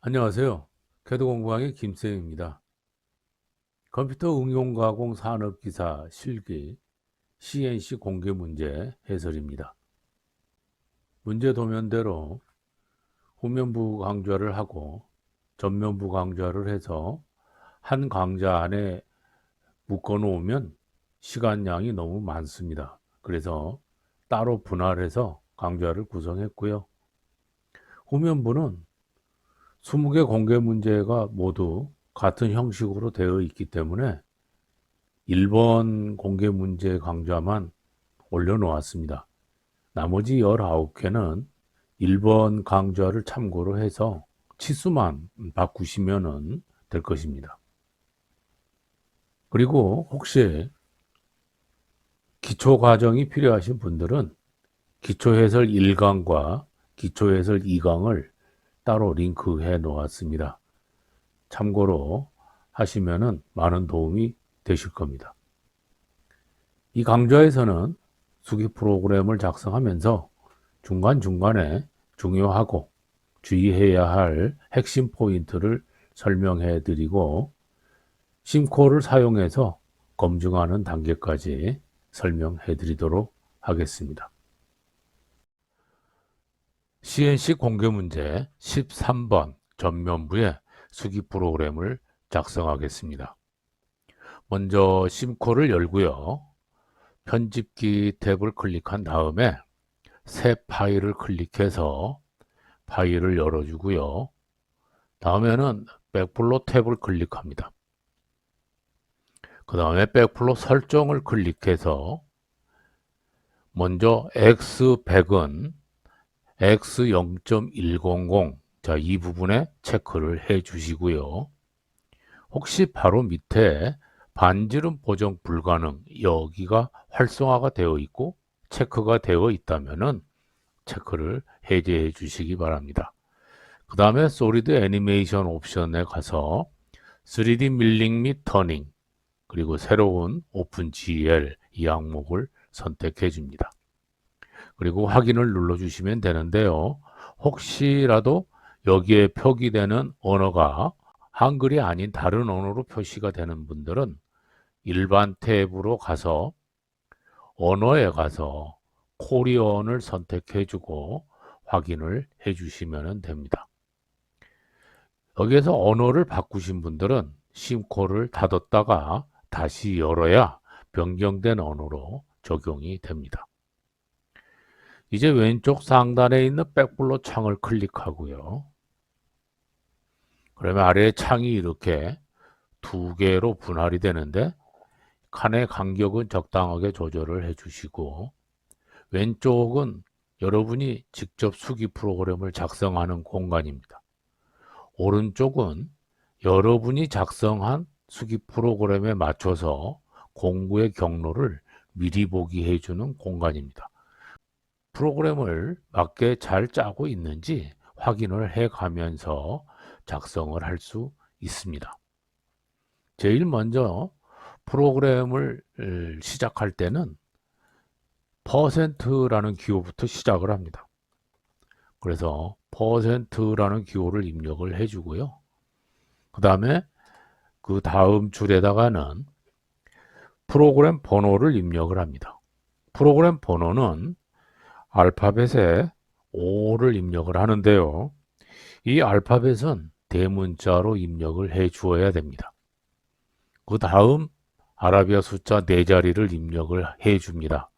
안녕하세요. 캐드공부왕의 김쌤입니다. 컴퓨터 응용 가공 산업 기사 실기 CNC 공개 문제 해설입니다. 문제 도면대로 후면부 강좌를 하고 전면부 강좌를 해서 한 강좌 안에 묶어 놓으면 시간량이 너무 많습니다. 그래서 따로 분할해서 강좌를 구성했고요. 후면부는 20개 공개 문제가 모두 같은 형식으로 되어 있기 때문에 1번 공개 문제 강좌만 올려놓았습니다. 나머지 19개는 1번 강좌를 참고로 해서 치수만 바꾸시면 될 것입니다. 그리고 혹시 기초 과정이 필요하신 분들은 기초해설 1강과 기초해설 2강을 따로 링크해 놓았습니다. 참고로 하시면 많은 도움이 되실 겁니다. 이 강좌에서는 수기 프로그램을 작성하면서 중간중간에 중요하고 주의해야 할 핵심 포인트를 설명해 드리고 심코를 사용해서 검증하는 단계까지 설명해 드리도록 하겠습니다. CNC 공개 문제 13번 전면부에 수기 프로그램을 작성하겠습니다. 먼저 심코를 열고요. 편집기 탭을 클릭한 다음에 새 파일을 클릭해서 파일을 열어주고요. 다음에는 백플로 탭을 클릭합니다. 그 다음에 백플로 설정을 클릭해서 먼저 X100은 X0.100 자, 이 부분에 체크를 해 주시고요. 혹시 바로 밑에 반지름 보정 불가능 여기가 활성화가 되어 있고 체크가 되어 있다면은 체크를 해제해 주시기 바랍니다. 그 다음에 솔리드 애니메이션 옵션에 가서 3D 밀링 및 터닝 그리고 새로운 오픈GL 이 항목을 선택해 줍니다. 그리고 확인을 눌러 주시면 되는데요. 혹시라도 여기에 표기되는 언어가 한글이 아닌 다른 언어로 표시가 되는 분들은 일반 탭으로 가서 언어에 가서 코리언을 선택해 주고 확인을 해 주시면 됩니다. 여기에서 언어를 바꾸신 분들은 심코를 닫았다가 다시 열어야 변경된 언어로 적용이 됩니다. 이제 왼쪽 상단에 있는 백블러 창을 클릭하고요. 그러면 아래에 창이 이렇게 두 개로 분할이 되는데 칸의 간격은 적당하게 조절을 해주시고 왼쪽은 여러분이 직접 수기 프로그램을 작성하는 공간입니다. 오른쪽은 여러분이 작성한 수기 프로그램에 맞춰서 공부의 경로를 미리 보기 해주는 공간입니다. 프로그램을 맞게 잘 짜고 있는지 확인을 해 가면서 작성을 할 수 있습니다. 제일 먼저 프로그램을 시작할 때는 %라는 기호부터 시작을 합니다. 그래서 %라는 기호를 입력을 해주고요. 그 다음에 그 다음 줄에다가는 프로그램 번호를 입력을 합니다. 프로그램 번호는 알파벳에 5를 입력을 하는데요. 이 알파벳은 대문자로 입력을 해 주어야 됩니다. 그 다음 아라비아 숫자 4자리를 입력을 해 줍니다.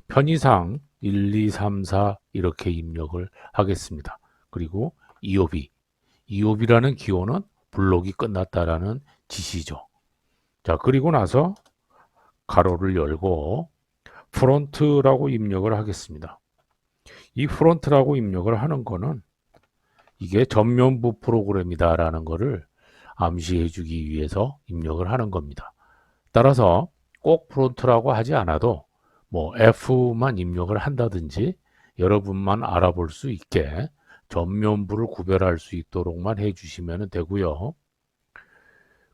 편의상 1, 2, 3, 4 이렇게 입력을 하겠습니다. 그리고 EOB. EOB라는 기호는 블록이 끝났다라는 지시죠. 자, 그리고 나서 가로를 열고 프론트라고 입력을 하겠습니다. 이 프론트라고 입력을 하는 거는 이게 전면부 프로그램이다라는 거를 암시해 주기 위해서 입력을 하는 겁니다. 따라서 꼭 프론트라고 하지 않아도 뭐 F만 입력을 한다든지 여러분만 알아볼 수 있게 전면부를 구별할 수 있도록만 해주시면 되고요.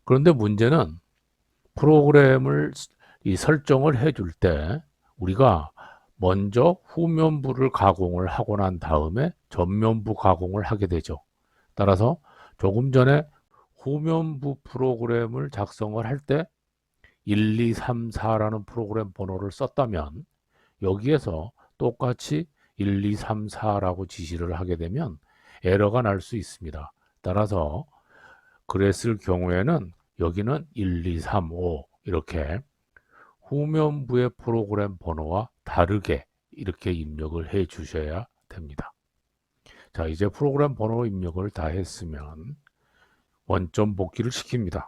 그런데 문제는 프로그램을 이 설정을 해줄 때 우리가 먼저 후면부를 가공을 하고 난 다음에 전면부 가공을 하게 되죠. 따라서 조금 전에 후면부 프로그램을 작성을 할 때 1, 2, 3, 4라는 프로그램 번호를 썼다면 여기에서 똑같이 1, 2, 3, 4라고 지시를 하게 되면 에러가 날 수 있습니다. 따라서 그랬을 경우에는 여기는 1, 2, 3, 5 이렇게 후면부의 프로그램 번호와 다르게 이렇게 입력을 해 주셔야 됩니다. 자, 이제 프로그램 번호 입력을 다 했으면 원점 복귀를 시킵니다.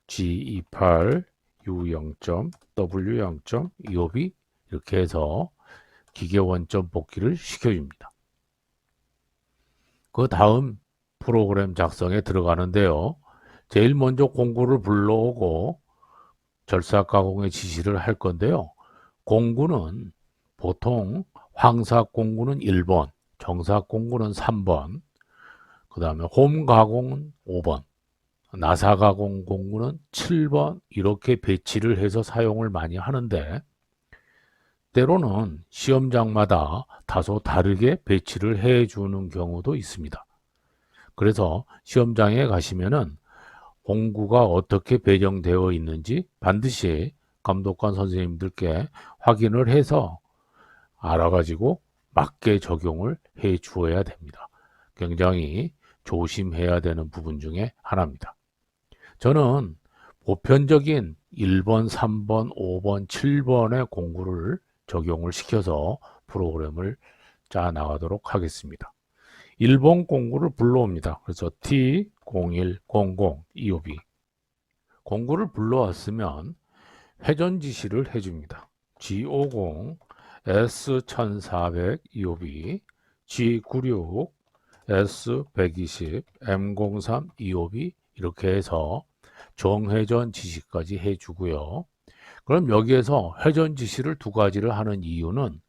G28, U0, W0, EOB 이렇게 해서 기계 원점 복귀를 시켜줍니다. 그 다음 프로그램 작성에 들어가는데요. 제일 먼저 공구를 불러오고 절삭 가공의 지시를 할 건데요. 공구는 보통 황삭 공구는 1번, 정삭 공구는 3번, 그 다음에 홈 가공은 5번, 나사 가공 공구는 7번 이렇게 배치를 해서 사용을 많이 하는데 때로는 시험장마다 다소 다르게 배치를 해주는 경우도 있습니다. 그래서 시험장에 가시면은 공구가 어떻게 배정되어 있는지 반드시 감독관 선생님들께 확인을 해서 알아가지고 맞게 적용을 해 주어야 됩니다. 굉장히 조심해야 되는 부분 중에 하나입니다. 저는 보편적인 1번, 3번, 5번, 7번의 공구를 적용을 시켜서 프로그램을 짜 나가도록 하겠습니다. 1번 공구를 불러옵니다. 그래서 T0100 EOB 공구를 불러왔으면 회전 지시를 해줍니다. G50 S1400 EOB G96 S120 M03 EOB 이렇게 해서 정회전 지시까지 해주고요. 그럼 여기에서 회전 지시를 두 가지를 하는 이유는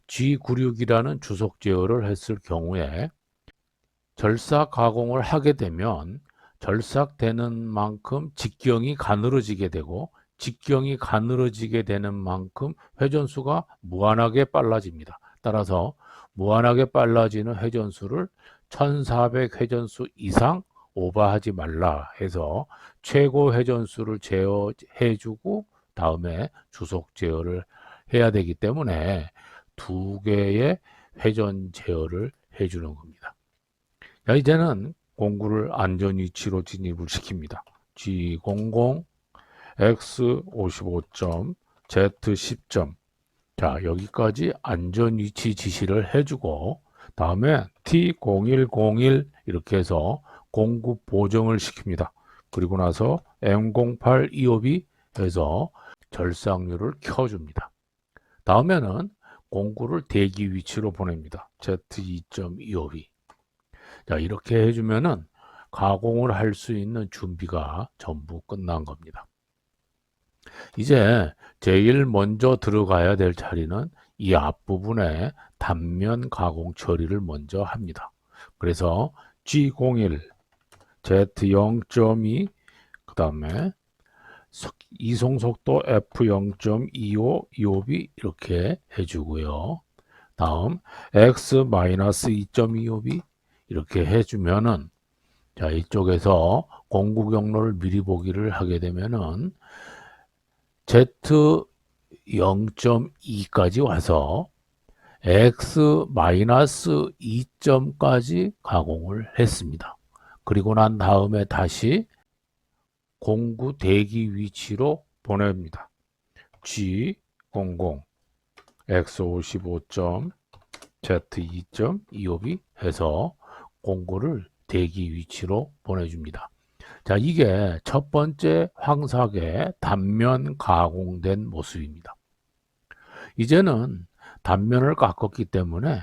G96이라는 주석 제어를 했을 경우에 절삭 가공을 하게 되면 절삭되는 만큼 직경이 가늘어지게 되고 직경이 가늘어지게 되는 만큼 회전수가 무한하게 빨라집니다. 따라서 무한하게 빨라지는 회전수를 1400 회전수 이상 오버하지 말라 해서 최고 회전수를 제어해 주고 다음에 주속 제어를 해야 되기 때문에 두 개의 회전 제어를 해 주는 겁니다. 자, 이제는 공구를 안전 위치로 진입을 시킵니다. G00, X55점, Z10점. 자, 여기까지 안전 위치 지시를 해주고 다음에 T0101 이렇게 해서 공구 보정을 시킵니다. 그리고 나서 M08 EOB 해서 절삭류를 켜줍니다. 다음에는 공구를 대기 위치로 보냅니다. Z2점 EOB. 자, 이렇게 해주면은 가공을 할 수 있는 준비가 전부 끝난 겁니다. 이제 제일 먼저 들어가야 될 자리는 이 앞부분에 단면 가공 처리를 먼저 합니다. 그래서 G01, Z0.2, 그 다음에 이송속도 F0.25, EOB 이렇게 해주고요. 다음 X-2.25B 이렇게 해주면은 자, 이쪽에서 공구 경로를 미리 보기를 하게 되면은 Z0.2까지 와서 X-2점까지 가공을 했습니다. 그리고 난 다음에 다시 공구 대기 위치로 보냅니다. G00, X55점, Z2점, EOB 해서 공구를 대기 위치로 보내줍니다. 자, 이게 첫 번째 황삭의 단면 가공된 모습입니다. 이제는 단면을 깎았기 때문에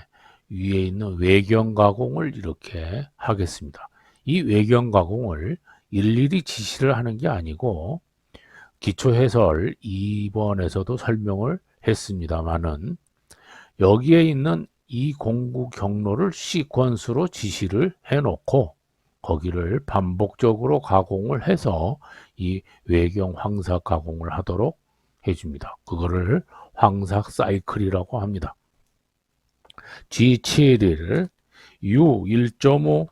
위에 있는 외경 가공을 이렇게 하겠습니다. 이 외경 가공을 일일이 지시를 하는 게 아니고 기초 해설 2번에서도 설명을 했습니다만은 여기에 있는 이 공구 경로를 시퀀스로 지시를 해놓고 거기를 반복적으로 가공을 해서 이 외경 황삭 가공을 하도록 해줍니다. 그거를 황삭 사이클이라고 합니다. G7일 U1.5,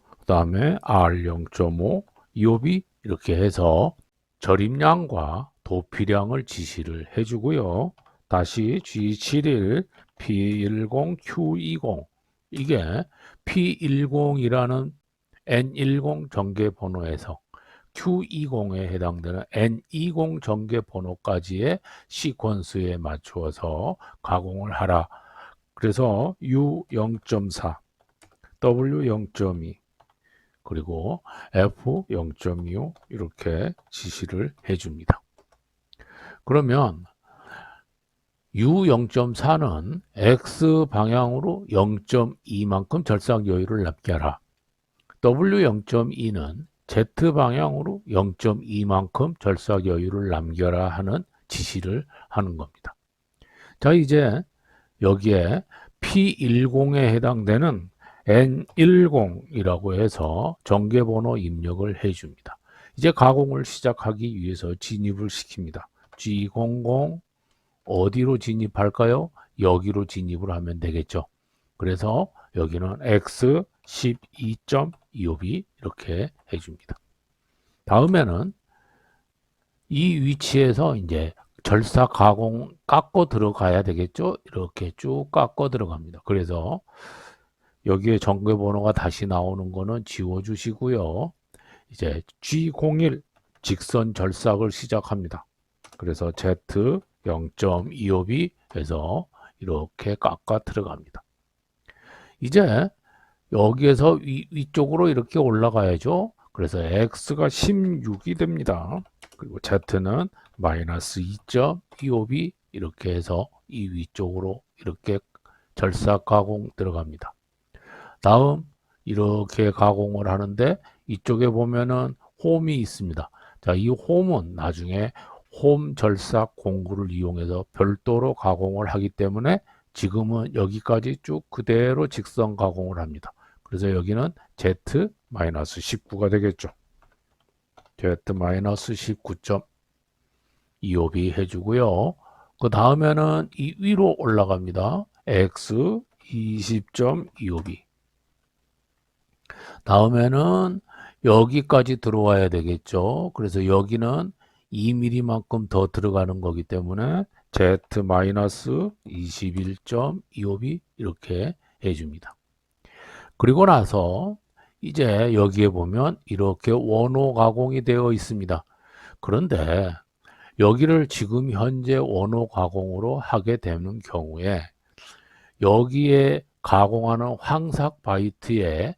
그 다음에 R 0.5, EOB 이렇게 해서 절임량과 도피량을 지시를 해주고요. 다시 G71, P10, Q20 이게 P10이라는 N10 전개 번호에서 Q20에 해당되는 N20 전개 번호까지의 시퀀스에 맞추어서 가공을 하라. 그래서 U0.4, W0.2 그리고 F0.25 이렇게 지시를 해줍니다. 그러면 U0.4는 X 방향으로 0.2만큼 절삭 여유를 남게 하라. W0.2는 Z 방향으로 0.2만큼 절삭 여유를 남겨라 하는 지시를 하는 겁니다. 자, 이제 여기에 P10에 해당되는 N10이라고 해서 전개번호 입력을 해줍니다. 이제 가공을 시작하기 위해서 진입을 시킵니다. G00 어디로 진입할까요? 여기로 진입을 하면 되겠죠. 그래서 여기는 X12.25B 이렇게 해줍니다. 다음에는 이 위치에서 이제 절삭 가공 깎고 들어가야 되겠죠. 이렇게 쭉 깎고 들어갑니다. 그래서 여기에 전개번호가 다시 나오는 거는 지워주시고요. 이제 G01 직선 절삭을 시작합니다. 그래서 Z 0.25B에서 이렇게 깎아 들어갑니다. 이제 여기에서 위쪽으로 이렇게 올라가야죠. 그래서 X가 16이 됩니다. 그리고 Z는 마이너스 2.25B 이렇게 해서 이 위쪽으로 이렇게 절삭 가공 들어갑니다. 다음 이렇게 가공을 하는데 이쪽에 보면은 홈이 있습니다. 자, 이 홈은 나중에 홈 절삭 공구를 이용해서 별도로 가공을 하기 때문에 지금은 여기까지 쭉 그대로 직선 가공을 합니다. 그래서 여기는 Z-19가 되겠죠. Z-19.25B 해주고요. 그 다음에는 이 위로 올라갑니다. X 20.25B. 다음에는 여기까지 들어와야 되겠죠. 그래서 여기는 2mm만큼 더 들어가는 거기 때문에 Z-21.25B 이렇게 해줍니다. 그리고 나서 이제 여기에 보면 이렇게 원호 가공이 되어 있습니다. 그런데 여기를 지금 현재 원호 가공으로 하게 되는 경우에 여기에 가공하는 황삭 바이트의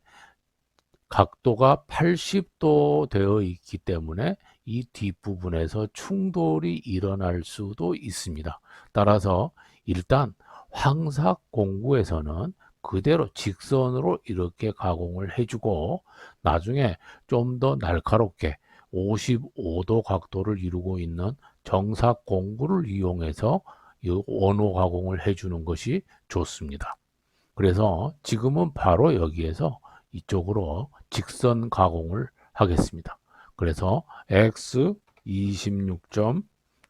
각도가 80도 되어 있기 때문에 이 뒷부분에서 충돌이 일어날 수도 있습니다. 따라서 일단 황삭 공구에서는 그대로 직선으로 이렇게 가공을 해주고 나중에 좀 더 날카롭게 55도 각도를 이루고 있는 정삭 공구를 이용해서 이 원호 가공을 해주는 것이 좋습니다. 그래서 지금은 바로 여기에서 이쪽으로 직선 가공을 하겠습니다. 그래서 X 26점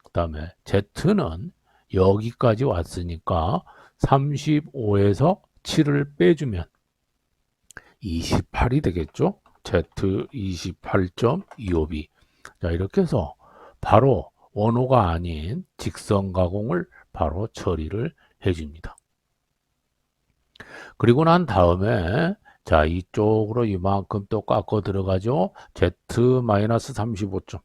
그다음에 Z는 여기까지 왔으니까 35에서 7을 빼주면 28이 되겠죠. Z 28.25B. 자, 이렇게 해서 바로 원호가 아닌 직선 가공을 바로 처리를 해줍니다. 그리고 난 다음에 자, 이쪽으로 이만큼 또 깎아 들어가죠. Z-35점.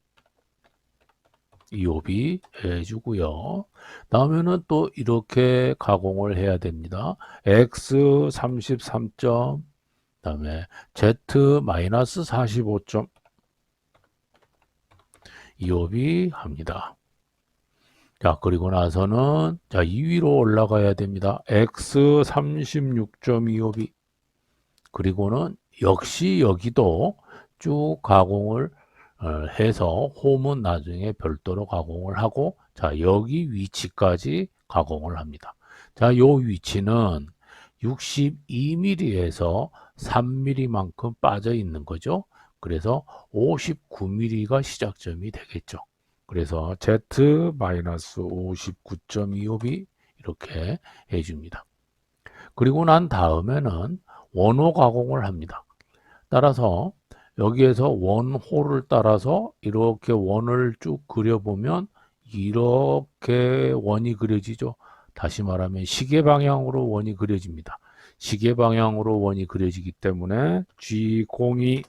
25B 해주고요. 다음에는 또 이렇게 가공을 해야 됩니다. X33점, 다음에 Z-45점. 25B 합니다. 자, 그리고 나서는 자, 2위로 올라가야 됩니다. X36.25B. 그리고는 역시 여기도 쭉 가공을 해서 홈은 나중에 별도로 가공을 하고 자 여기 위치까지 가공을 합니다. 자, 요 위치는 62mm에서 3mm만큼 빠져 있는 거죠. 그래서 59mm가 시작점이 되겠죠. 그래서 Z-59.25B 이렇게 해줍니다. 그리고 난 다음에는 원호 가공을 합니다. 따라서 여기에서 원호를 따라서 이렇게 원을 쭉 그려보면 이렇게 원이 그려지죠. 다시 말하면 시계 방향으로 원이 그려집니다. 시계 방향으로 원이 그려지기 때문에 G02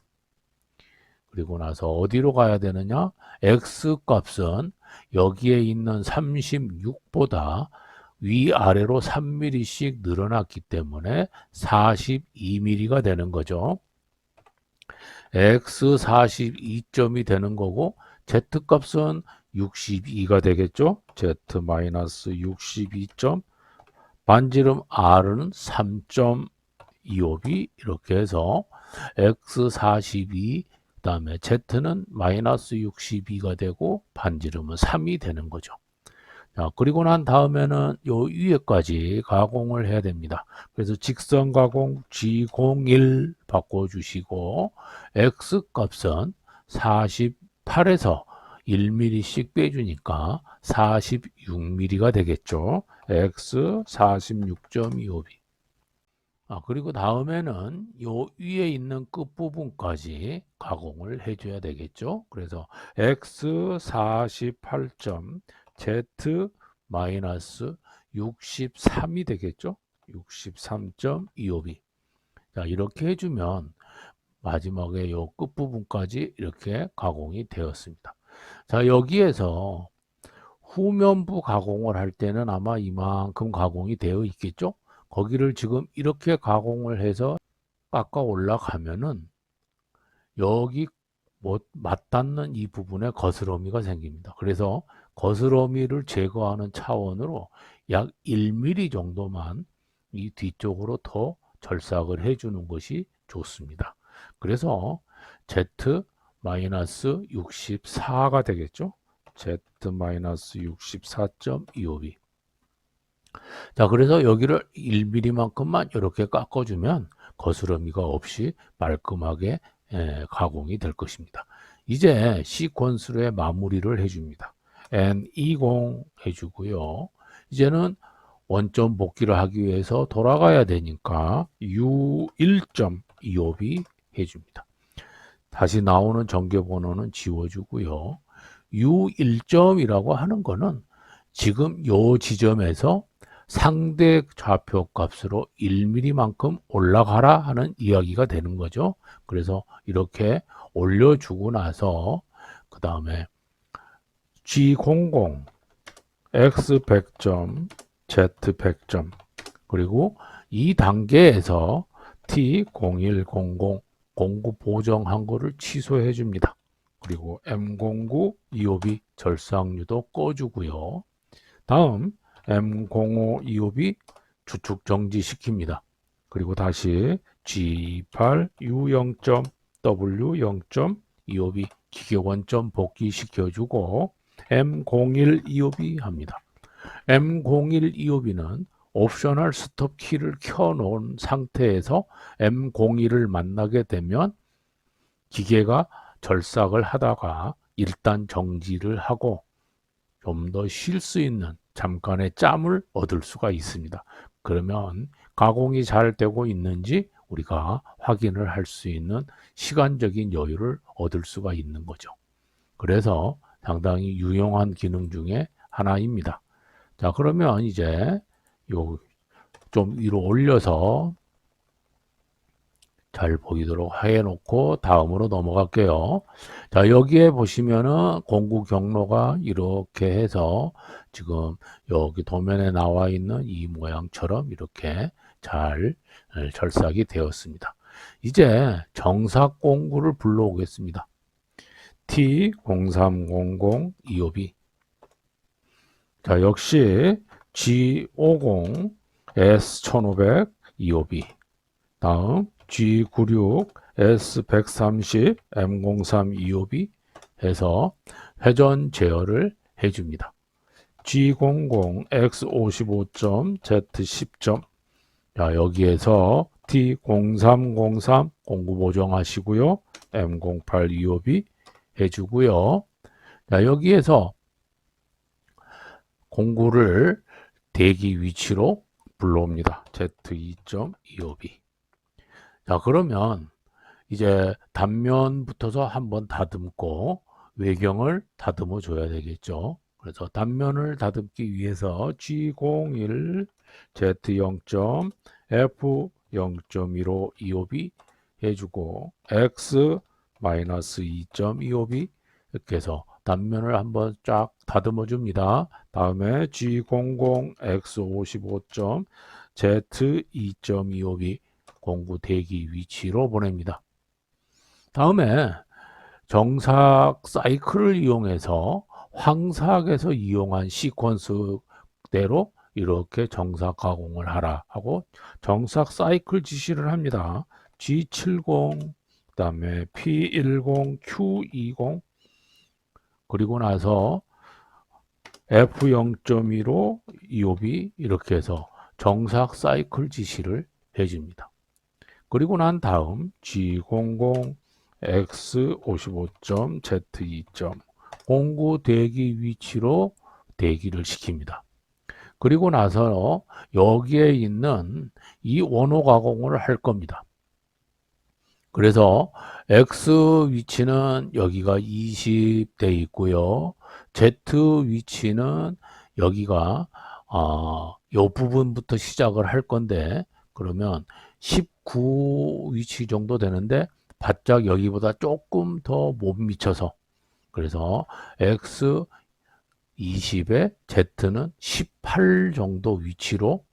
그리고 나서 어디로 가야 되느냐? X 값은 여기에 있는 36보다 위아래로 3mm씩 늘어났기 때문에 42mm가 되는 거죠. X 42점이 되는 거고 Z 값은 62가 되겠죠. Z 마이너스 62점 반지름 R은 3.25b 이렇게 해서 X 42 그다음에 Z는 마이너스 62가 되고 반지름은 3이 되는 거죠. 자, 그리고 난 다음에는 요 위에까지 가공을 해야 됩니다. 그래서 직선 가공 G01 바꿔주시고 X 값은 48에서 1mm씩 빼주니까 46mm가 되겠죠. X 46.25b. 그리고 다음에는 요 위에 있는 끝부분까지 가공을 해줘야 되겠죠. 그래서 X 48점 Z 마이너스 63이 되겠죠. 63.25b. 자, 이렇게 해주면 마지막에 요 끝부분까지 이렇게 가공이 되었습니다. 자, 여기에서 후면부 가공을 할 때는 아마 이만큼 가공이 되어 있겠죠. 거기를 지금 이렇게 가공을 해서 깎아 올라가면은 여기 맞닿는 이 부분에 거스러미가 생깁니다. 그래서 거스러미를 제거하는 차원으로 약 1mm 정도만 이 뒤쪽으로 더 절삭을 해주는 것이 좋습니다. 그래서 Z-64가 되겠죠. Z-64.25b. 자, 그래서 여기를 1mm만큼만 이렇게 깎아주면 거스러미가 없이 말끔하게 가공이 될 것입니다. 이제 시퀀스로의 마무리를 해줍니다. N20 해주고요. 이제는 원점 복귀를 하기 위해서 돌아가야 되니까 U1.25b 해줍니다. 다시 나오는 전개번호는 지워주고요. U1점이라고 하는 거는 지금 요 지점에서 상대 좌표 값으로 1mm만큼 올라가라 하는 이야기가 되는 거죠. 그래서 이렇게 올려주고 나서 그 다음에 G00, X 100점, Z 100점 그리고 이 단계에서 T0100 09 보정한 거를 취소해 줍니다. 그리고 M09 2호비 절삭유도 꺼주고요. 다음 M05 2호비 주축 정지시킵니다. 그리고 다시 G8 U0. W0. 2호비 기계 원점 복귀시켜주고 M01 2호비 합니다. M01 2호비는 옵셔널 스톱 키를 켜놓은 상태에서 M01을 만나게 되면 기계가 절삭을 하다가 일단 정지를 하고 좀 더 쉴 수 있는 잠깐의 짬을 얻을 수가 있습니다. 그러면 가공이 잘 되고 있는지 우리가 확인을 할 수 있는 시간적인 여유를 얻을 수가 있는 거죠. 그래서 상당히 유용한 기능 중에 하나입니다. 자, 그러면 이제 요 좀 위로 올려서 잘 보이도록 해놓고 다음으로 넘어갈게요. 자, 여기에 보시면은 공구 경로가 이렇게 해서 지금 여기 도면에 나와 있는 이 모양처럼 이렇게 잘 절삭이 되었습니다. 이제 정삭 공구를 불러오겠습니다. T0300 2호비. 자, 역시 G50 S1500 2호비. 다음 G96 S130 M03 2호비 해서 회전 제어를 해줍니다. G00 X55점 Z10점. 자, 여기에서 T0303 공구 보정하시고요. M08 2호비 해주고요. 자, 여기에서 공구를 대기 위치로 불러옵니다. Z2.25b. 자, 그러면 이제 단면부터서 한번 다듬고 외경을 다듬어 줘야 되겠죠. 그래서 단면을 다듬기 위해서 G01 Z0. F0.15 EOB 해주고 X-2.25B 이렇게 해서 단면을 한번 쫙 다듬어 줍니다. 다음에 G00 X55. Z2.25B 공구 대기 위치로 보냅니다. 다음에 정삭 사이클을 이용해서 황삭에서 이용한 시퀀스대로 이렇게 정삭 가공을 하라 하고 정삭 사이클 지시를 합니다. G70, 그다음에 P10, Q20 그리고 나서 F0.15 EOB 이렇게 해서 정삭 사이클 지시를 해줍니다. 그리고 난 다음 G00 X55. Z2. 공구 대기 위치로 대기를 시킵니다. 그리고 나서 여기에 있는 이 원호 가공을 할 겁니다. 그래서 X 위치는 여기가 20 돼 있고요. Z 위치는 여기가 요 부분부터 시작을 할 건데 그러면 19 위치 정도 되는데 바짝 여기보다 조금 더 못 미쳐서 그래서 X 20에 Z는 18 정도 위치로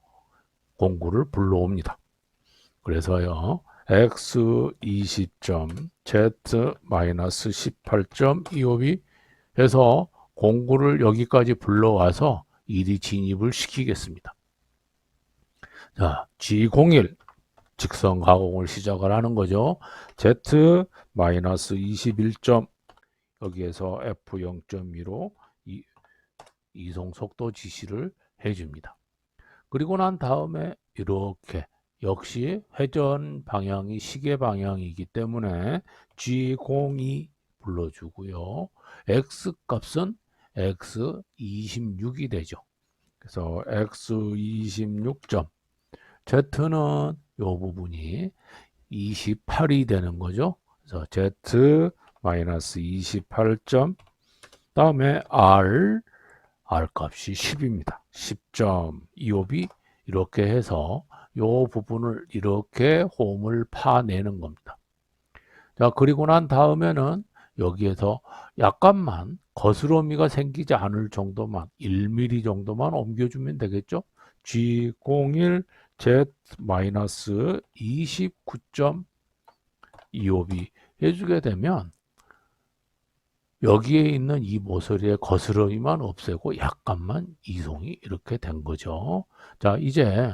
공구를 불러옵니다. 그래서요. X 20점 Z-18.25B 해서 공구를 여기까지 불러와서 이리 진입을 시키겠습니다. 자, G01 직선 가공을 시작을 하는 거죠. Z-21점 여기에서 F0.2로 이송 속도 지시를 해줍니다. 그리고 난 다음에 이렇게 역시 회전 방향이 시계 방향이기 때문에 G02 불러주고요. X 값은 X26이 되죠. 그래서 X26점 Z는 이 부분이 28이 되는 거죠. 그래서 Z-28점 다음에 R 값이 10입니다. 10.25B 이렇게 해서 이 부분을 이렇게 홈을 파내는 겁니다. 자, 그리고 난 다음에는 여기에서 약간만 거스러미가 생기지 않을 정도만 1mm 정도만 옮겨주면 되겠죠. G01 Z-29.25B 해주게 되면 여기에 있는 이 모서리의 거스러미만 없애고 약간만 이송이 이렇게 된 거죠. 자, 이제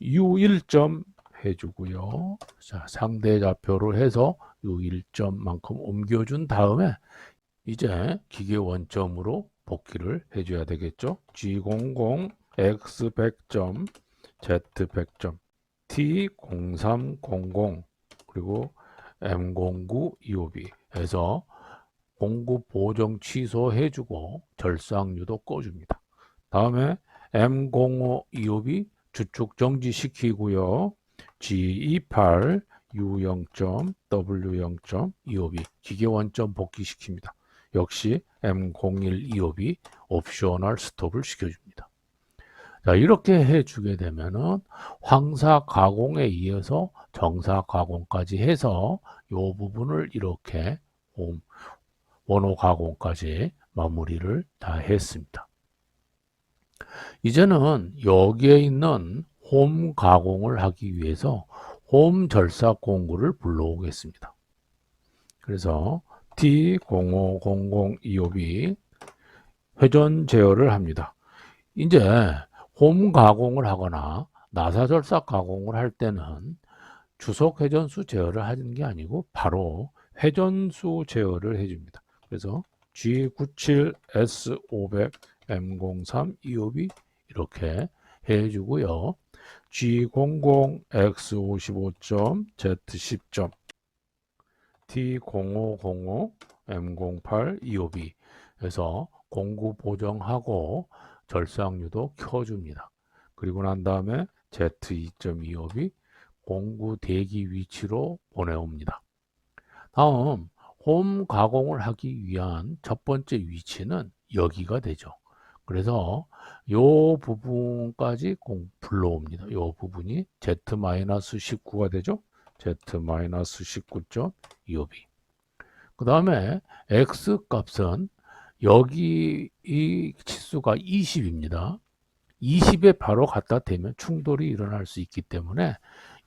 U1점 해주고요. 자, 상대 좌표로 해서 U1점만큼 옮겨준 다음에 이제 기계 원점으로 복귀를 해줘야 되겠죠. G00 X100점 Z100점 T0300 그리고 M09 EOB 해서 공구 보정 취소해주고 절삭유도 꺼줍니다. 다음에 M05 EOB 주축 정지시키고요. G28 U0점 W0점 EOB 기계 원점 복귀시킵니다. 역시 M01 EOB 옵셔널 스톱을 시켜줍니다. 자, 이렇게 해주게 되면은 황사 가공에 이어서 정사 가공까지 해서 이 부분을 이렇게 원호 가공까지 마무리를 다 했습니다. 이제는 여기에 있는 홈 가공을 하기 위해서 홈 절삭 공구를 불러오겠습니다. 그래서 T050025B 회전 제어를 합니다. 이제 홈 가공을 하거나 나사 절삭 가공을 할 때는 주속 회전수 제어를 하는 게 아니고 바로 회전수 제어를 해줍니다. 그래서 G97S500 M03 EOB 이렇게 해주고요. G00 X55점 Z10점 T0505 M08 EOB 해서 공구 보정하고 절삭유도 켜줍니다. 그리고 난 다음에 Z2.25B 공구 대기 위치로 보내옵니다. 다음 홈 가공을 하기 위한 첫 번째 위치는 여기가 되죠. 그래서 요 부분까지 불러옵니다. 요 부분이 Z-19가 되죠. Z-19.25b. 그 다음에 X 값은 여기 이 치수가 20입니다. 20에 바로 갖다 대면 충돌이 일어날 수 있기 때문에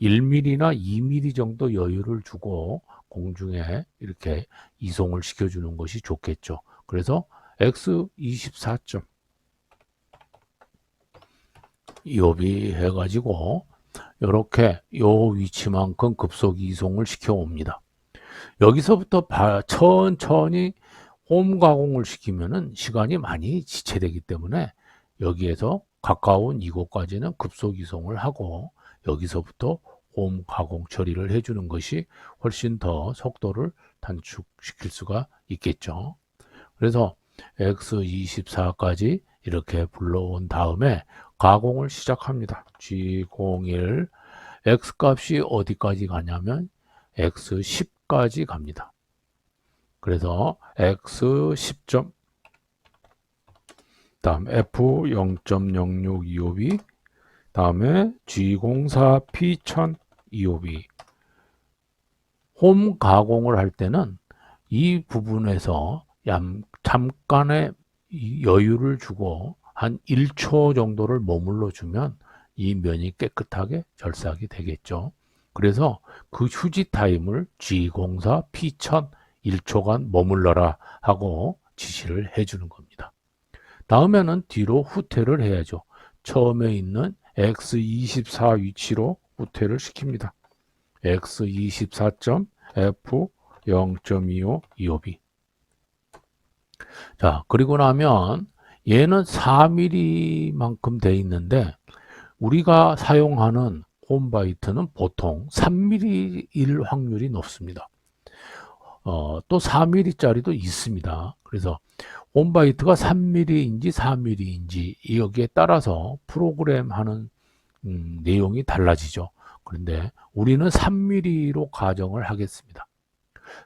1mm나 2mm 정도 여유를 주고 공중에 이렇게 이송을 시켜주는 것이 좋겠죠. 그래서 X24점 이옵이 해가지고 이렇게 요 위치만큼 급속 이송을 시켜 옵니다. 여기서부터 천천히 홈 가공을 시키면은 시간이 많이 지체되기 때문에 여기에서 가까운 이곳까지는 급속 이송을 하고 여기서부터 홈 가공 처리를 해주는 것이 훨씬 더 속도를 단축시킬 수가 있겠죠. 그래서 X24까지 이렇게 불러온 다음에 가공을 시작합니다. G01 X값이 어디까지 가냐면 X10까지 갑니다. 그래서 X10점 다음 F0.0625B 다음에 G04P1025B 홈 가공을 할 때는 이 부분에서 잠깐의 여유를 주고 한 1초 정도를 머물러 주면 이 면이 깨끗하게 절삭이 되겠죠. 그래서 그 휴지 타임을 G04 P1000 1초간 머물러라 하고 지시를 해주는 겁니다. 다음에는 뒤로 후퇴를 해야죠. 처음에 있는 X24 위치로 후퇴를 시킵니다. X24.F0.2525B 자, 그리고 나면 얘는 4mm만큼 돼 있는데 우리가 사용하는 홈바이트는 보통 3mm일 확률이 높습니다. 또 4mm짜리도 있습니다. 그래서 홈바이트가 3mm인지 4mm인지 여기에 따라서 프로그램하는 내용이 달라지죠. 그런데 우리는 3mm로 가정을 하겠습니다.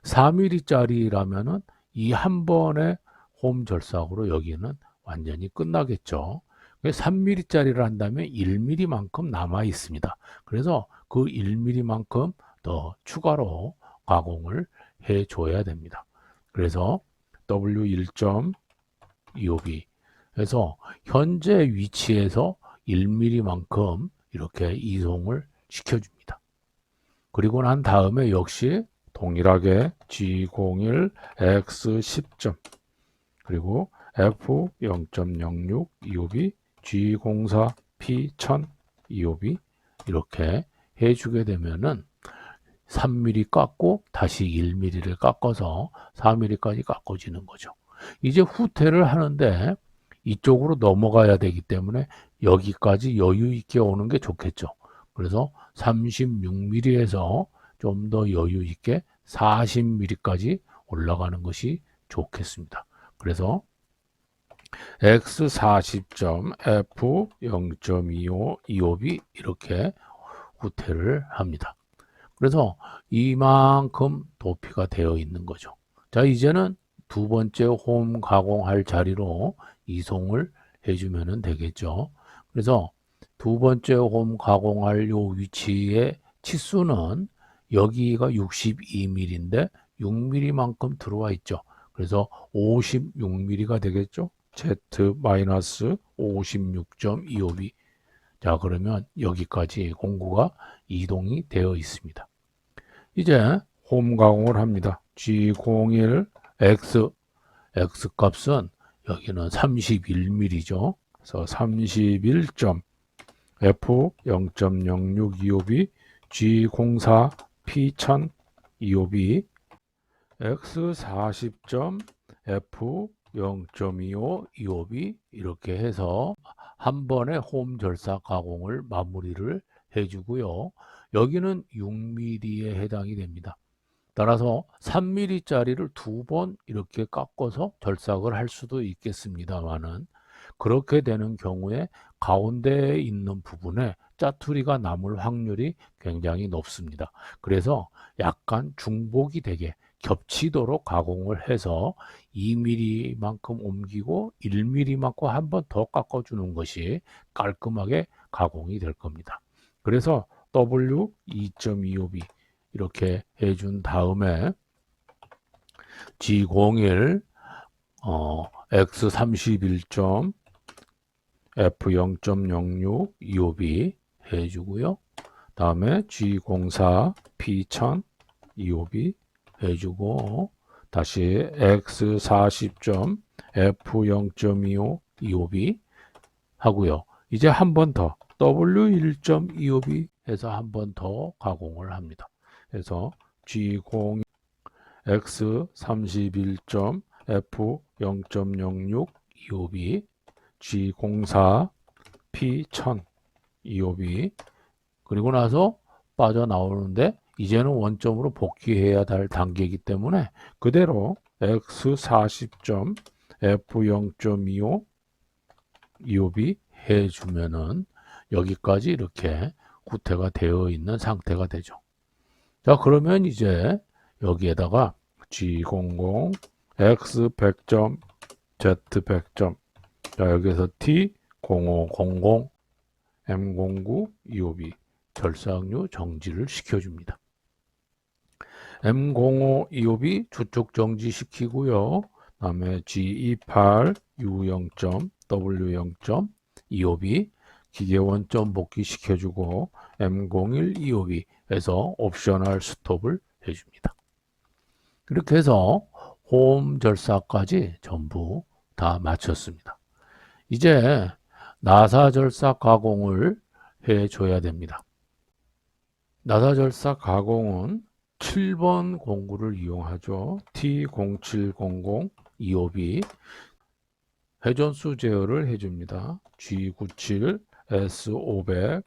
4mm짜리라면은 이 한 번의 홈 절삭으로 여기는 완전히 끝나겠죠. 3mm짜리를 한다면 1mm만큼 남아 있습니다. 그래서 그 1mm만큼 더 추가로 가공을 해 줘야 됩니다. 그래서 W1.25B 그래서 현재 위치에서 1mm만큼 이렇게 이송을 시켜줍니다. 그리고 난 다음에 역시 동일하게 G01 X10점 그리고 F0.06 25B G04 P1000 25B 이렇게 해주게 되면은 3mm 깎고 다시 1mm를 깎아서 4mm까지 깎아지는 거죠. 이제 후퇴를 하는데 이쪽으로 넘어가야 되기 때문에 여기까지 여유 있게 오는 게 좋겠죠. 그래서 36mm에서 좀 더 여유 있게 40mm까지 올라가는 것이 좋겠습니다. 그래서 X40.F0.2525B 이렇게 후퇴를 합니다. 그래서 이만큼 도피가 되어 있는 거죠. 자, 이제는 두 번째 홈 가공할 자리로 이송을 해주면 되겠죠. 그래서 두 번째 홈 가공할 요 위치의 치수는 여기가 62mm인데 6mm만큼 들어와 있죠. 그래서 56mm가 되겠죠. Z-56.25B 자, 그러면 여기까지 공구가 이동이 되어 있습니다. 이제 홈 가공을 합니다. G01 X 값은 여기는 31mm죠. 그래서 31점 F0.0625B G04 P1000 25B X40점 F0.25 25B 이렇게 해서 한 번에 홈 절삭 가공을 마무리를 해주고요. 여기는 6mm에 해당이 됩니다. 따라서 3mm짜리를 두 번 이렇게 깎아서 절삭을 할 수도 있겠습니다만은 그렇게 되는 경우에 가운데에 있는 부분에 짜투리가 남을 확률이 굉장히 높습니다. 그래서 약간 중복이 되게 겹치도록 가공을 해서 2mm만큼 옮기고 1mm만큼 한 번 더 깎아주는 것이 깔끔하게 가공이 될 겁니다. 그래서 W 2.25B 이렇게 해준 다음에 G01 X 31점 F 0.06 25B 해주고요. 다음에 G04 P 1000 25B 해주고 다시 X 40점 F 0.25 25B 하고요. 이제 한 번 더 W 1.25B 해서 한 번 더 가공을 합니다. 그래서 G0 X 31점 F 0.06 25B G04 P 1000 25B 그리고 나서 빠져나오는데 이제는 원점으로 복귀해야 할 단계이기 때문에 그대로 X 40점 F 0.25 25B 해주면은 여기까지 이렇게 구태가 되어 있는 상태가 되죠. 자, 그러면 이제 여기에다가 G00 X 100점 Z 100점 자, 여기서 T 0500 M09 25B 절삭류 정지를 시켜줍니다. M05 25B 주축 정지 시키고요. 다음에 G28 U0점 W0점 25B 기계 원점 복귀 시켜주고 M01 25B 해서 옵셔널 스톱을 해줍니다. 이렇게 해서 홈 절삭까지 전부 다 마쳤습니다. 이제 나사 절삭 가공을 해줘야 됩니다. 나사 절삭 가공은 7번 공구를 이용하죠. T0700 25B 회전수 제어를 해줍니다. G97 S500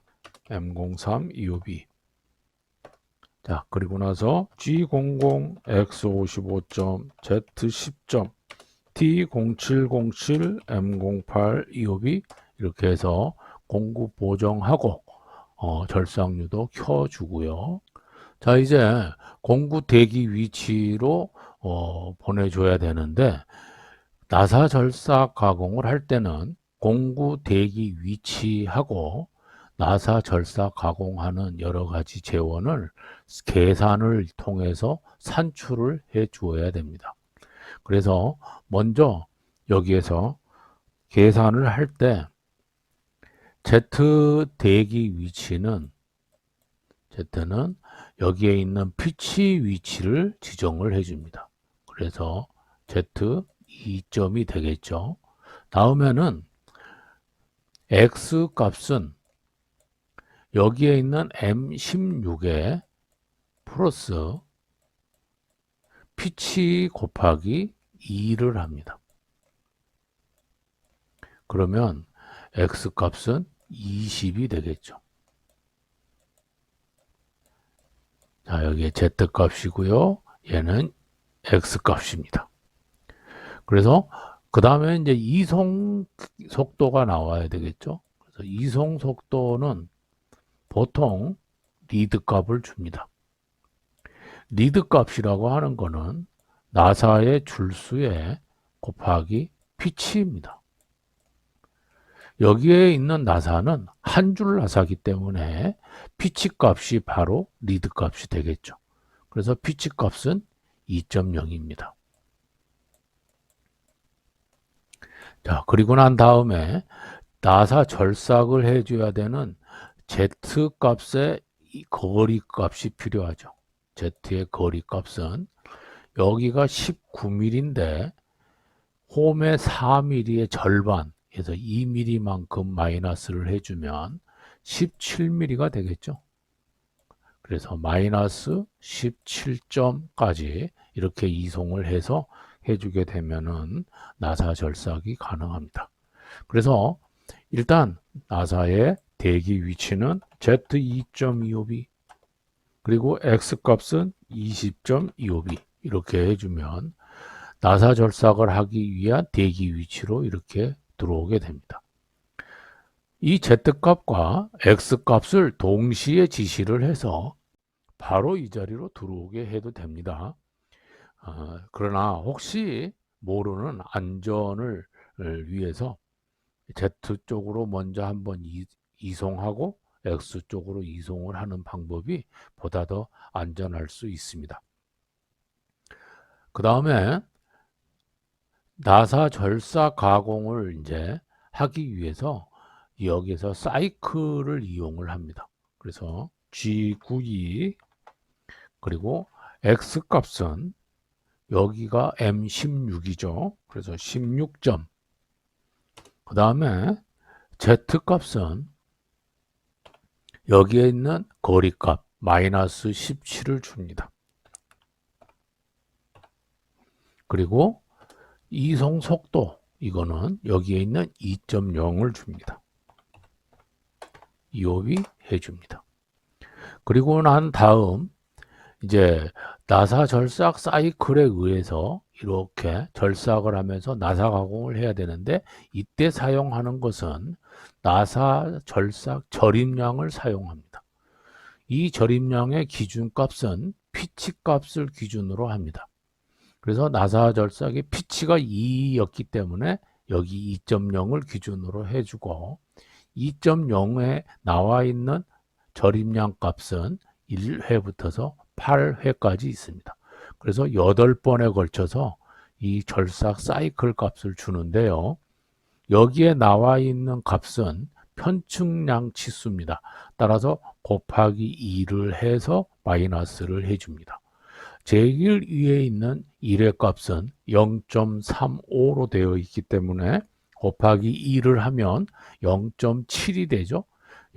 M03 25B 자, 그리고 나서 G00 X55점 Z10점 T0707 M08 25B 이렇게 해서 공구 보정하고 절삭류도 켜주고요. 자, 이제 공구 대기 위치로 보내줘야 되는데 나사 절삭 가공을 할 때는 공구 대기 위치하고 나사 절삭 가공하는 여러 가지 재원을 계산을 통해서 산출을 해 주어야 됩니다. 그래서 먼저 여기에서 계산을 할 때 Z 대기 위치는 Z는 여기에 있는 피치 위치를 지정을 해줍니다. 그래서 Z 2점이 되겠죠. 다음에는 X 값은 여기에 있는 M16에 플러스 피치 곱하기 2를 합니다. 그러면 X 값은 20이 되겠죠. 자, 여기에 Z 값이고요. 얘는 X 값입니다. 그래서 그 다음에 이제 이송 속도가 나와야 되겠죠. 그래서 이송 속도는 보통 리드 값을 줍니다. 리드 값이라고 하는 거는 나사의 줄수에 곱하기 피치입니다. 여기에 있는 나사는 한 줄 나사이기 때문에 피치 값이 바로 리드 값이 되겠죠. 그래서 피치 값은 2.0입니다. 자, 그리고 난 다음에 나사 절삭을 해줘야 되는 Z 값의 거리 값이 필요하죠. Z의 거리 값은 여기가 19mm인데 홈의 4mm의 절반 그래서 2mm만큼 마이너스를 해주면 17mm가 되겠죠. 그래서 마이너스 17점까지 이렇게 이송을 해서 해주게 되면은 나사 절삭이 가능합니다. 그래서 일단 나사의 대기 위치는 Z2.25B 그리고 X 값은 20.25B 이렇게 해주면 나사 절삭을 하기 위한 대기 위치로 이렇게 들어오게 됩니다. 이 Z값과 X값을 동시에 지시를 해서 바로 이 자리로 들어오게 해도 됩니다. 그러나 혹시 모르는 안전을 위해서 Z 쪽으로 먼저 한번 이송하고 X 쪽으로 이송을 하는 방법이 보다 더 안전할 수 있습니다. 그 다음에 나사 절사 가공을 이제 하기 위해서 여기서 사이클을 이용을 합니다. 그래서 G92 그리고 X 값은 여기가 M16이죠. 그래서 16점. 그 다음에 Z 값은 여기에 있는 거리값 마이너스 17을 줍니다. 그리고 이송 속도 이거는 여기에 있는 2.0을 줍니다. 이옵이 해줍니다. 그리고 난 다음 이제 나사 절삭 사이클에 의해서 이렇게 절삭을 하면서 나사 가공을 해야 되는데 이때 사용하는 것은 나사 절삭 절임량을 사용합니다. 이 절임량의 기준값은 피치 값을 기준으로 합니다. 그래서 나사 절삭의 피치가 2였기 때문에 여기 2.0을 기준으로 해주고 2.0에 나와 있는 절임량 값은 1회부터서 8회까지 있습니다. 그래서 8번에 걸쳐서 이 절삭 사이클 값을 주는데요. 여기에 나와 있는 값은 편측량 치수입니다. 따라서 곱하기 2를 해서 마이너스를 해줍니다. 제일 위에 있는 1의 값은 0.35로 되어 있기 때문에 곱하기 2를 하면 0.7이 되죠.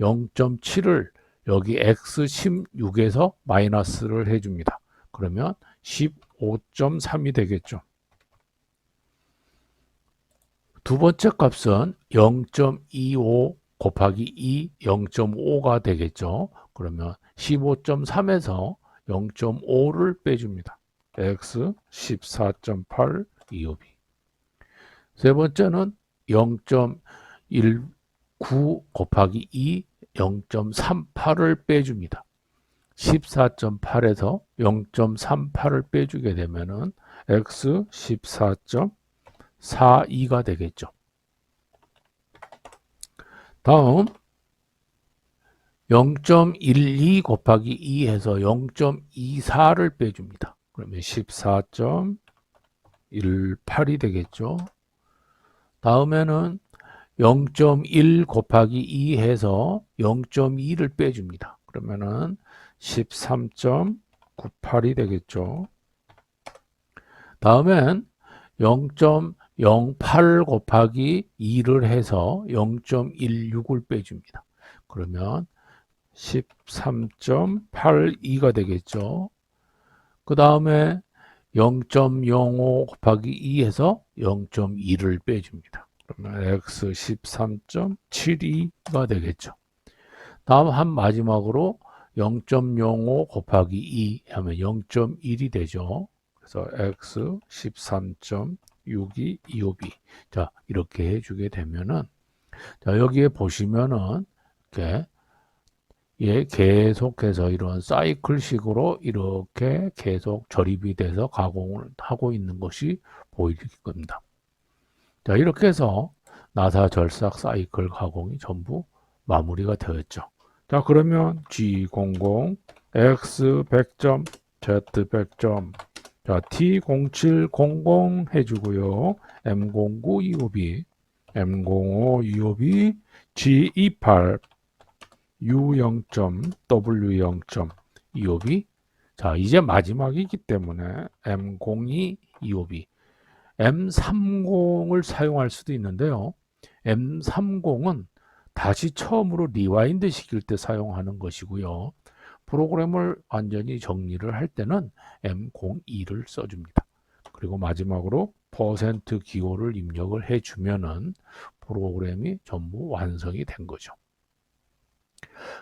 0.7을 여기 X16에서 마이너스를 해줍니다. 그러면 15.3이 되겠죠. 두 번째 값은 0.25 곱하기 2, 0.5가 되겠죠. 그러면 15.3에서 0.5를 빼줍니다. X 14.8 EOB. 세 번째는 0.19 곱하기 2, 0.38을 빼줍니다. 14.8에서 0.38을 빼주게 되면은 X 14.42가 되겠죠. 다음 0.12 곱하기 2 해서 0.24를 빼줍니다. 그러면 14.18이 되겠죠. 다음에는 0.1 곱하기 2 해서 0.2를 빼줍니다. 그러면은 13.98이 되겠죠. 다음엔 0.08 곱하기 2를 해서 0.16을 빼줍니다. 그러면 13.82가 되겠죠. 그 다음에 0.05 곱하기 2에서 0.2를 빼줍니다. 그러면 x 13.72가 되겠죠. 다음 한 마지막으로 0.05 곱하기 2 하면 0.1이 되죠. 그래서 x 13.62 25b. 자, 이렇게 해주게 되면은 자, 여기에 보시면은 이렇게 예, 계속해서 이런 사이클식으로 이렇게 계속 절입이 돼서 가공을 하고 있는 것이 보일 겁니다. 자, 이렇게 해서 나사 절삭 사이클 가공이 전부 마무리가 되었죠. 자, 그러면 G00, X 100점, Z 100점, 자, T0700 해주고요. M09 25B, M05 25B, G28, U0점, W0점, 25B. 자, 이제 마지막이기 때문에 M02, 25B. M30을 사용할 수도 있는데요. M30은 다시 처음으로 리와인드 시킬 때 사용하는 것이고요. 프로그램을 완전히 정리를 할 때는 M02를 써줍니다. 그리고 마지막으로 퍼센트 기호를 입력을 해주면은 프로그램이 전부 완성이 된 거죠.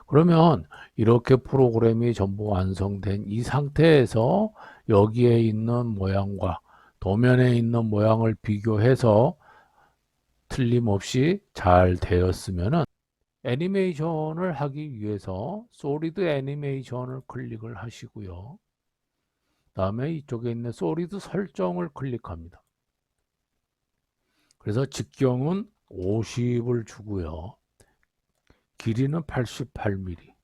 그러면 이렇게 프로그램이 전부 완성된 이 상태에서 여기에 있는 모양과 도면에 있는 모양을 비교해서 틀림없이 잘 되었으면은 애니메이션을 하기 위해서 솔리드 애니메이션을 클릭을 하시고요. 다음에 이쪽에 있는 솔리드 설정을 클릭합니다. 그래서 직경은 50을 주고요. 길이는 88mm.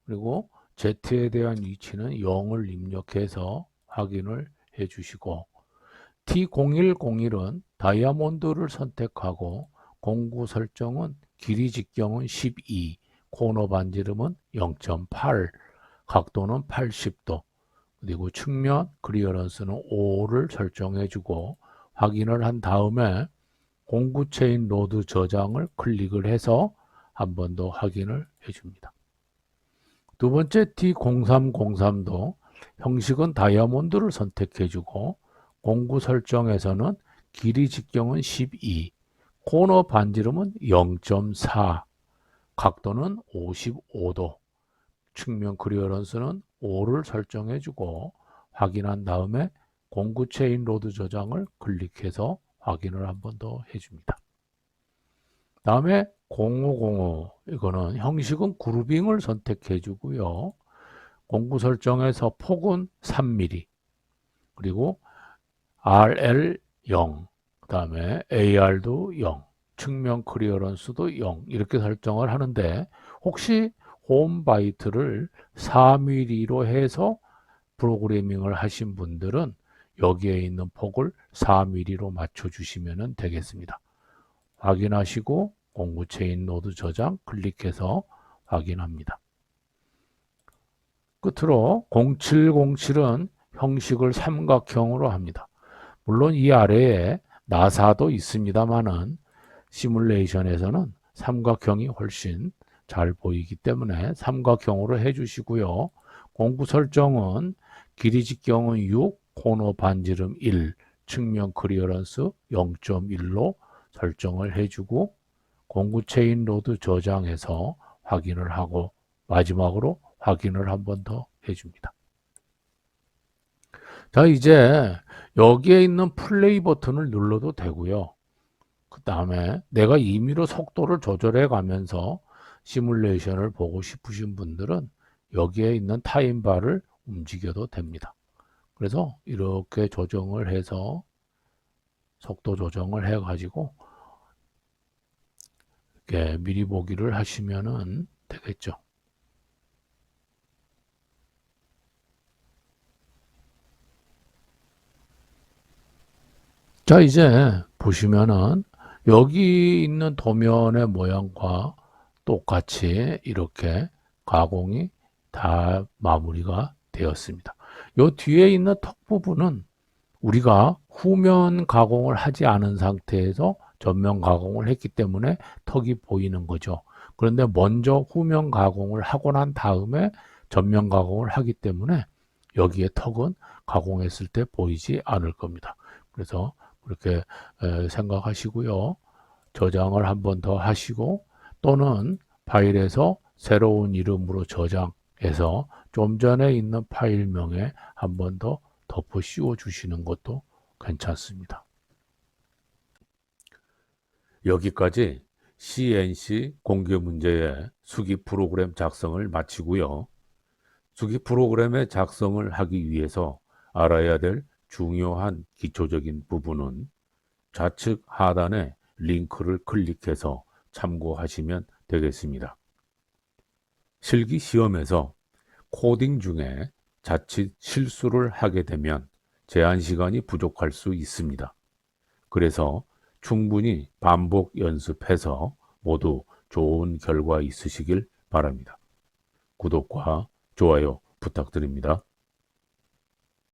그리고 Z에 대한 위치는 0을 입력해서 확인을 해 주시고 T0101은 다이아몬드를 선택하고 공구 설정은 길이 직경은 12, 코너 반지름은 0.8, 각도는 80도, 그리고 측면 클리어런스는 5를 설정해 주고 확인을 한 다음에 공구 체인 로드 저장을 클릭을 해서 한 번 더 확인을 해 줍니다. 두 번째 T0303도 형식은 다이아몬드를 선택해 주고 공구 설정에서는 길이 직경은 12, 코너 반지름은 0.4, 각도는 55도, 측면 클리어런스는 5를 설정해 주고 확인한 다음에 공구 체인 로드 저장을 클릭해서 확인을 한 번 더 해줍니다. 다음에 0505 이거는 형식은 그루빙을 선택해 주고요. 공구 설정에서 폭은 3mm 그리고 RL 0 그 다음에 AR도 0 측면 클리어런스도 0 이렇게 설정을 하는데 혹시 홈 바이트를 4mm로 해서 프로그래밍을 하신 분들은 여기에 있는 폭을 4mm로 맞춰 주시면 되겠습니다. 확인하시고 공구 체인 노드 저장 클릭해서 확인합니다. 끝으로 0707은 형식을 삼각형으로 합니다. 물론 이 아래에 나사도 있습니다만은 시뮬레이션에서는 삼각형이 훨씬 잘 보이기 때문에 삼각형으로 해주시고요. 공구 설정은 길이 직경은 6, 코너 반지름 1, 측면 클리어런스 0.1로 설정을 해주고 공구 체인 로드 저장해서 확인을 하고 마지막으로 확인을 한 번 더 해줍니다. 자, 이제 여기에 있는 플레이 버튼을 눌러도 되고요. 그 다음에 내가 임의로 속도를 조절해 가면서 시뮬레이션을 보고 싶으신 분들은 여기에 있는 타임바를 움직여도 됩니다. 그래서 이렇게 조정을 해서 속도 조정을 해 가지고 이렇게 미리 보기를 하시면 되겠죠. 자, 이제 보시면은 여기 있는 도면의 모양과 똑같이 이렇게 가공이 다 마무리가 되었습니다. 요 뒤에 있는 턱 부분은 우리가 후면 가공을 하지 않은 상태에서 전면 가공을 했기 때문에 턱이 보이는 거죠. 그런데 먼저 후면 가공을 하고 난 다음에 전면 가공을 하기 때문에 여기에 턱은 가공했을 때 보이지 않을 겁니다. 그래서 그렇게 생각하시고요. 저장을 한 번 더 하시고 또는 파일에서 새로운 이름으로 저장해서 좀 전에 있는 파일명에 한 번 더 덮어 씌워 주시는 것도 괜찮습니다. 여기까지 CNC 공개 문제의 수기 프로그램 작성을 마치고요. 수기 프로그램의 작성을 하기 위해서 알아야 될 중요한 기초적인 부분은 좌측 하단에 링크를 클릭해서 참고하시면 되겠습니다. 실기 시험에서 코딩 중에 자칫 실수를 하게 되면 제한 시간이 부족할 수 있습니다. 그래서 충분히 반복 연습해서 모두 좋은 결과 있으시길 바랍니다. 구독과 좋아요 부탁드립니다.